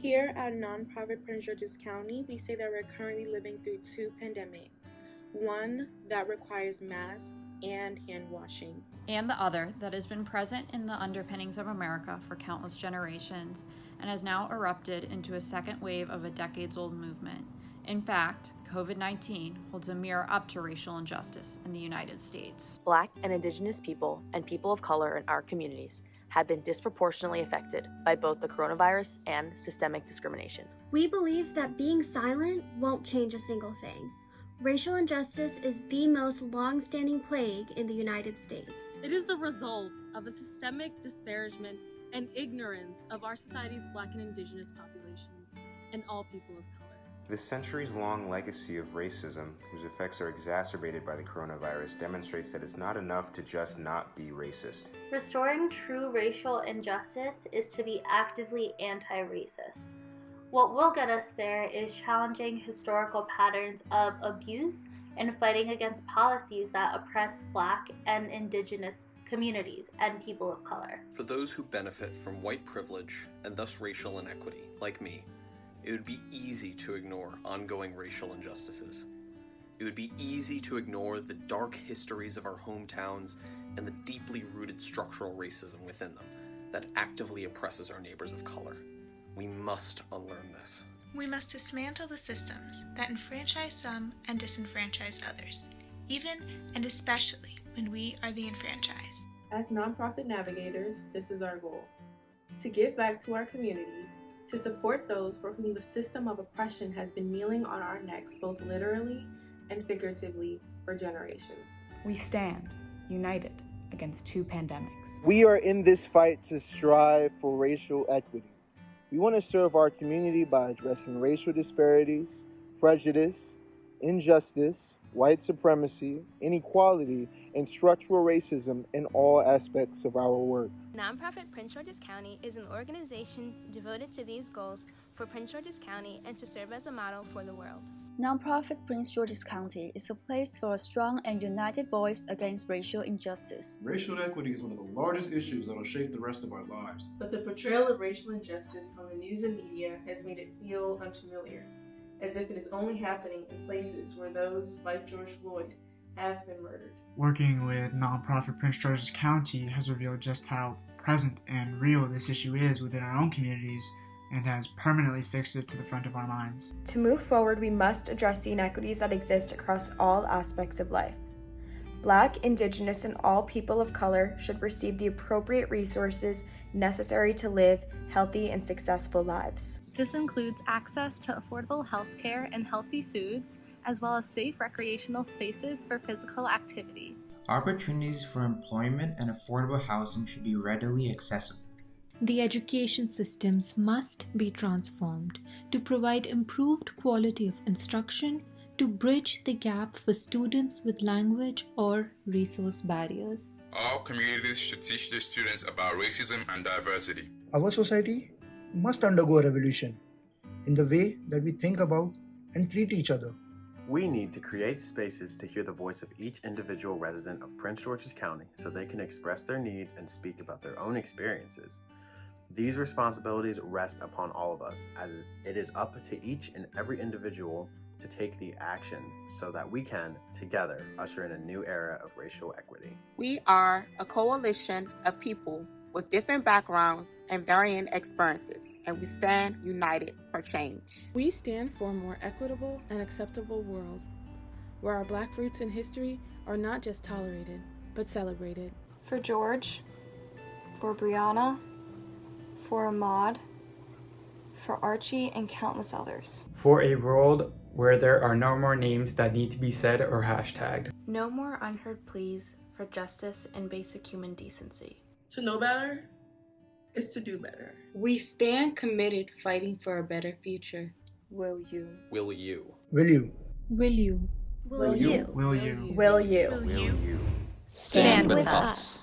Here at Nonprofit Prince George's County, we say that we're currently living through two pandemics. One that requires masks and hand washing. And the other that has been present in the underpinnings of America for countless generations and has now erupted into a second wave of a decades-old movement. In fact, COVID-19 holds a mirror up to racial injustice in the United States. Black and Indigenous people and people of color in our communities have been disproportionately affected by both the coronavirus and systemic discrimination. We believe that being silent won't change a single thing. Racial injustice is the most long-standing plague in the United States. It is the result of a systemic disparagement and ignorance of our society's Black and Indigenous populations and all people of color. The centuries-long legacy of racism, whose effects are exacerbated by the coronavirus, demonstrates that it's not enough to just not be racist. Restoring true racial injustice is to be actively anti-racist. What will get us there is challenging historical patterns of abuse and fighting against policies that oppress Black and Indigenous communities and people of color. For those who benefit from white privilege and thus racial inequity, like me, it would be easy to ignore ongoing racial injustices. It would be easy to ignore the dark histories of our hometowns and the deeply rooted structural racism within them that actively oppresses our neighbors of color. We must unlearn this. We must dismantle the systems that enfranchise some and disenfranchise others, even and especially when we are the enfranchised. As Nonprofit Navigators, this is our goal: to give back to our communities, to support those for whom the system of oppression has been kneeling on our necks both literally and figuratively for generations. We stand united against two pandemics. We are in this fight to strive for racial equity. We want to serve our community by addressing racial disparities, prejudice, injustice, white supremacy, inequality, and structural racism in all aspects of our work. Nonprofit Prince George's County is an organization devoted to these goals for Prince George's County and to serve as a model for the world. Nonprofit Prince George's County is a place for a strong and united voice against racial injustice. Racial inequity is one of the largest issues that will shape the rest of our lives. But the portrayal of racial injustice on the news and media has made it feel unfamiliar, as if it is only happening in places where those, like George Floyd, have been murdered. Working with Nonprofit Prince George's County has revealed just how present and real this issue is within our own communities and has permanently fixed it to the front of our minds. To move forward, we must address the inequities that exist across all aspects of life. Black, Indigenous, and all people of color should receive the appropriate resources necessary to live healthy and successful lives. This includes access to affordable health care and healthy foods, as well as safe recreational spaces for physical activity. Opportunities for employment and affordable housing should be readily accessible. The education systems must be transformed to provide improved quality of instruction, to bridge the gap for students with language or resource barriers. All communities should teach their students about racism and diversity. Our society must undergo a revolution in the way that we think about and treat each other. We need to create spaces to hear the voice of each individual resident of Prince George's County so they can express their needs and speak about their own experiences. These responsibilities rest upon all of us, as it is up to each and every individual to take the action so that we can, together, usher in a new era of racial equity. We are a coalition of people with different backgrounds and varying experiences, and we stand united for change. We stand for a more equitable and acceptable world, where our Black roots and history are not just tolerated, but celebrated. For George, for Brianna, for Ahmad, for Archie, and countless others. For a world where there are no more names that need to be said or hashtagged. No more unheard pleas for justice and basic human decency. To know better is to do better. We stand committed fighting for a better future. Will you? Will you? Will you? Will you? Will you? Will you? Will you? Will you? Stand with us.